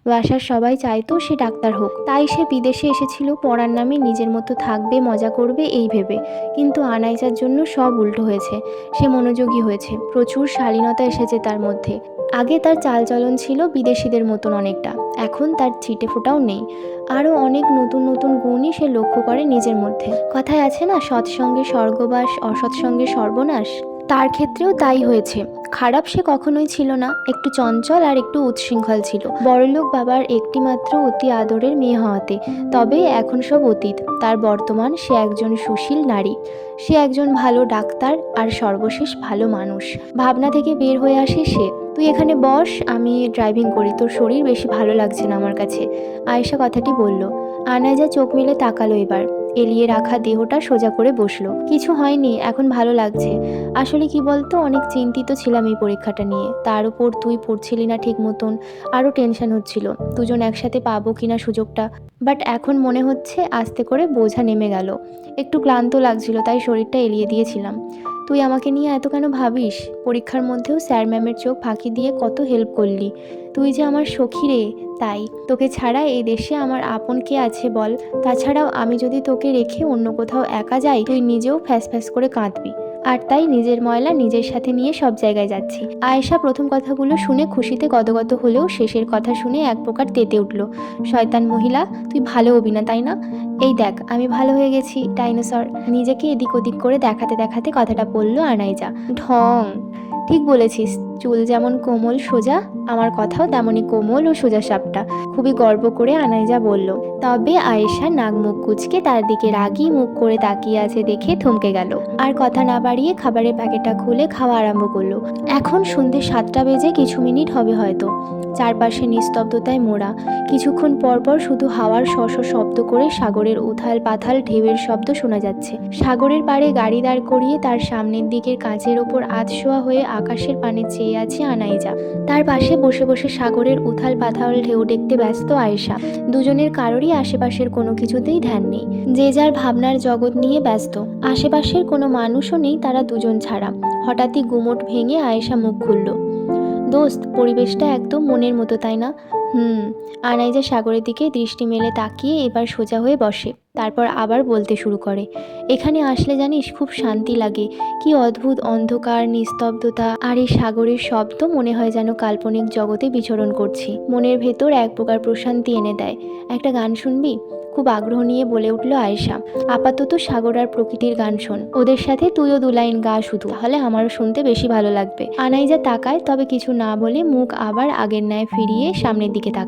বাসার সবাই চাইতো সে ডাক্তার হোক, তাই সে বিদেশে এসেছিল পড়ার নামে, নিজের মতো থাকবে, মজা করবে এই ভেবে। কিন্তু আনাইজার জন্য সব উল্টো হয়েছে। সে মনোযোগী হয়েছে, প্রচুর শালীনতা এসেছে তার মধ্যে। আগে তার চালচলন ছিল বিদেশিদের মতন অনেকটা, এখন তার ছিটে ফোটাও নেই। আরও অনেক নতুন নতুন গুণই সে লক্ষ্য করে নিজের মধ্যে। কথায় আছে না, সৎসঙ্গে স্বর্গবাস, অসৎসঙ্গে সর্বনাশ। তার ক্ষেত্রেও তাই হয়েছে। খারাপ সে কখনোই ছিল না, একটু চঞ্চল আর একটু উচ্ছৃঙ্খল ছিল, বড়লোক বাবার একটিমাত্র অতি আদরের মেয়ে হওয়াতে। তবে এখন সব অতীত। তার বর্তমান সে একজন সুশীল নারী, সে একজন ভালো ডাক্তার আর সর্বশেষ ভালো মানুষ। ভাবনা থেকে বের হয়ে আসে সে। তুই এখানে বস, আমি ড্রাইভিং করি, তোর শরীর বেশি ভালো লাগছে না আমার কাছে, আয়েশা কথাটি বলল। আনাইজা চোখ মেলে তাকালো এবার, এলিয়ে রাখা দেহটা সোজা করে বসলো। কিছু হয়নি, এখন ভালো লাগছে। আসলে কি বলতো, অনেক চিন্তিত ছিলাম এই পরীক্ষাটা নিয়ে, তার উপর তুই পড়ছিলি না ঠিক মতন, আরও টেনশন হচ্ছিল দুজন একসাথে পাবো কিনা সুযোগটা। বাট এখন মনে হচ্ছে আস্তে করে বোঝা নেমে গেল। একটু ক্লান্ত লাগছিল, তাই শরীরটা এলিয়ে দিয়েছিলাম। তুই আমাকে নিয়ে এত কেন ভাবিস? পরীক্ষার মধ্যেও স্যার ম্যামের চোখ ফাঁকি দিয়ে কত হেল্প করলি। তুই যে আমার সখী রে, তাই তোকে ছাড়া এই দেশে আমার আপন কে আছে বল? তাছাড়াও আমি যদি তোকে রেখে অন্য কোথাও একা যাই, তুই নিজেও ফ্যাস ফ্যাস করে কাঁদবি। আর তাই নিজের ময়লা নিজের সাথে নিয়ে সব জায়গায় যাচ্ছি। আয়েশা প্রথম কথাগুলো শুনে খুশিতে গদগদ হলেও শেষের কথা শুনে এক প্রকার তেতে উঠল। শয়তান মহিলা, তুই ভালো হবি না তাই না? এই দেখ আমি ভালো হয়ে গেছি, ডাইনোসর। নিজেকে এদিক ওদিক করে দেখাতে দেখাতে কথাটা বলল আনাইজা। ঢং। ঠিক বলেছিস, চুল যেমন কোমল সোজা, আমার কথাও তেমনই কোমল ও সোজা সাপটা, খুবই গর্ব করে আনাইজা বলল। তবে আয়েশা নাক মুখ কুচকে তার দিকে রাগী মুখ করে তাকিয়ে আছে দেখে থমকে গেল। আর কথা না বাড়িয়ে খাবারের প্যাকেটটা খুলে খাওয়া আরম্ভ করলো। এখন সন্ধ্যে 7টা বেজে কিছু মিনিট হবে হয়তো। চারপাশে নিস্তব্ধতায় মোড়া। কিছুক্ষণ পর পর শুধু হাওয়ার শশ শব্দ করে সাগরের উথাল পাথাল ঢেউয়ের শব্দ শোনা যাচ্ছে। সাগরের পাড়ে গাড়ি দাঁড় করিয়ে তার সামনের দিকের কাঁচের ওপর আধশোয়া হয়ে আকাশের পানে চেয়ে আছে আনাইজা। তার পাশে বসে বসে সাগরের উথাল পাথাল ঢেউ দেখতে ব্যস্ত আয়েশা। দুজনের কারোরই আশেপাশের কোনো কিছুতেই ধ্যান নেই, যে যার ভাবনার জগৎ নিয়ে ব্যস্ত। আশেপাশের কোনো মানুষও নেই তারা দুজন ছাড়া। হঠাৎই গুমোট ভেঙে আয়েশা মুখ খুলল। দোস্ত, পরিবেশটা একদম মনের মতো তাই না? আনাইজা সাগরের দিকে দৃষ্টি মেলে তাকিয়ে এবার সোজা হয়ে বসে, তারপর আবার বলতে শুরু করে। এখানে আসলে জানিস খুব শান্তি লাগে। কি অদ্ভুত অন্ধকার, নিস্তব্ধতা, আর এই সাগরের শব্দ মনে হয় যেন কাল্পনিক জগতে বিচরণ করছি। মনের ভেতর এক প্রকার প্রশান্তি এনে দেয়। একটা গান শুনবি? খুব আগ্রহ নিয়ে বলে উঠল আয়েশা। আপাতত সাগর আর প্রকৃতির গান শোন, ওদের সাথে তুইও 2 লাইন গা শুধু, তাহলে আমারও শুনতে বেশি ভালো লাগবে। আনাইজা তাকায়, তবে কিছু না বলে মুখ আবার আগের ন্যায় ফিরিয়ে সামনের দিকে তাকায়।